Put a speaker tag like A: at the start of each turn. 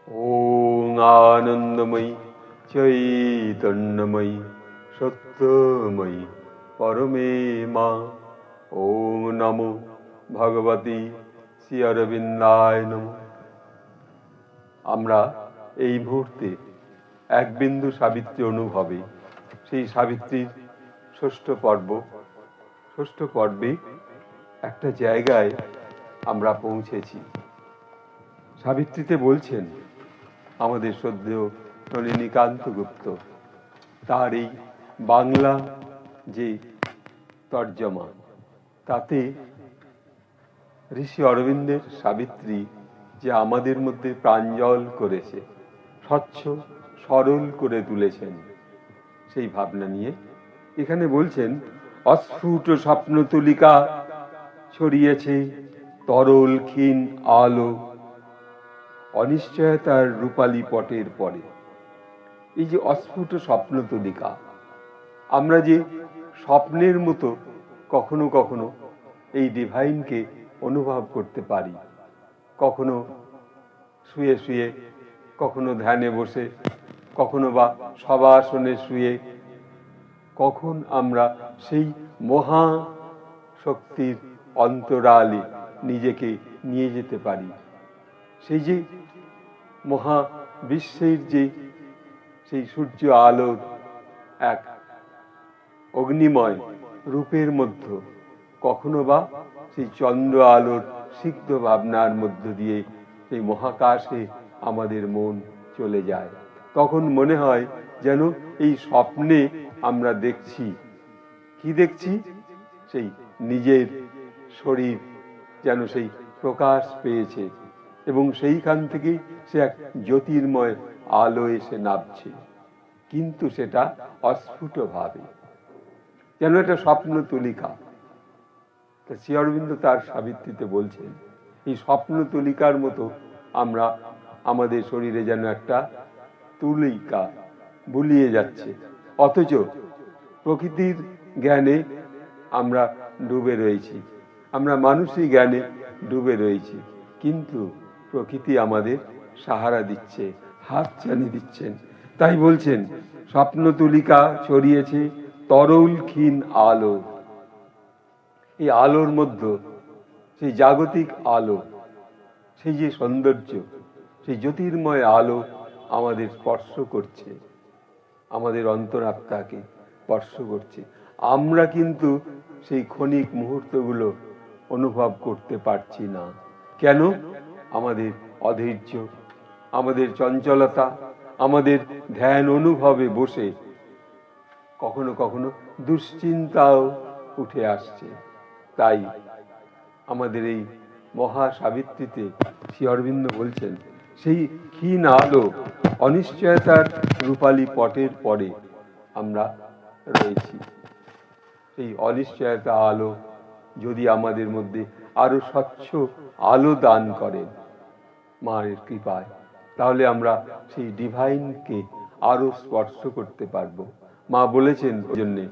A: ওং আনন্দময়ী চৈতন্যময়ী সত্যময়ী পরমে মা। ওং নমো ভগবতী শ্রী অরবিন্দায় নমঃ। আমরা এই মুহূর্তে এক বিন্দু সাবিত্রী অনুভবে সেই সাবিত্রীর ষষ্ঠ পর্বে একটা জায়গায় আমরা পৌঁছেছি। সাবিত্রীতে বলছেন আমাদের শ্রদ্ধেয় নলিনীকান্ত গুপ্ত, তার এই বাংলা যে তর্জমা, তাতে ঋষি অরবিন্দের সাবিত্রী যে আমাদের মধ্যে প্রাঞ্জল করেছে, স্বচ্ছ সরল করে তুলেছেন, সেই ভাবনা নিয়ে এখানে বলছেন, অস্ফুট স্বপ্নতুলিকা ছড়িয়েছে তরল ক্ষীণ আলো অনিশ্চয়তার রূপালী পটের পরে। এই যে অস্ফুট স্বপ্নতুলিকা, আমরা যে স্বপ্নের মতো কখনো কখনো এই ডিভাইনকে অনুভব করতে পারি, কখনো শুয়ে শুয়ে, কখনো ধ্যানে বসে, কখনো বা শবাসনে শুয়ে, কখন আমরা সেই মহা শক্তির অন্তরালে নিজেকে নিয়ে যেতে পারি। সেই যে মহা বিশ্বের যে সেই সূর্য আলোর এক অগ্নিময় রূপের মধ্যে, কখনো বা সেই চন্দ্র আলোর সিদ্ধ ভাবনার মধ্য দিয়ে সেই মহাকাশে আমাদের মন চলে যায়। তখন মনে হয় যেন এই স্বপ্নে আমরা দেখছি, কি দেখছি? সেই নিজের শরীর যেন সেই প্রকাশ পেয়েছে এবং সেইখান থেকেই সে এক জ্যোতির্ময় আলো এসে নামছে, কিন্তু সেটা অস্ফুট ভাবে, যেন একটা স্বপ্ন তুলিকা। শ্রী অরবিন্দ তার সাবিত্রীতে বলছেন, এই স্বপ্ন তুলিকার মতো আমরা আমাদের শরীরে যেন একটা তুলিকা বুলিয়ে যাচ্ছে, অথচ প্রকৃতির জ্ঞানে আমরা ডুবে রয়েছি, আমরা মানুষই জ্ঞানে ডুবে রয়েছি, কিন্তু প্রকৃতি আমাদের সাহারা দিচ্ছে, হাত ছানি দিচ্ছেন। তাই বলছেন, স্বপ্ন তুলিকা ছড়িয়েছে তরল ক্ষীণ আলো। এই আলোর মধ্যে সেই জাগতিক আলো, সেই যে সৌন্দর্য, সেই জ্যোতির্ময় আলো আমাদের স্পর্শ করছে, আমাদের অন্তরাত্মাকে স্পর্শ করছে। আমরা কিন্তু সেই ক্ষণিক মুহূর্তগুলো অনুভব করতে পারছি না। কেন? আমাদের অধৈর্য, আমাদের চঞ্চলতা, আমাদের ধ্যান অনুভবে বসে কখনো কখনো দুশ্চিন্তাও উঠে আসছে। তাই আমাদের এই মহা সাবিত্রীতে শ্রী অরবিন্দ বলছেন, সেই ক্ষীণ আলো অনিশ্চয়তার রূপালী পটের পরে আমরা রয়েছি। সেই অনিশ্চয়তা আলো যদি আমাদের মধ্যে আরো স্বচ্ছ আলো দান করেন মায়ের কৃপায়, তাহলে আমরা সেই ডিভাইনকে আরো স্পর্শ করতে পারবো। মা বলেছেন জন্যে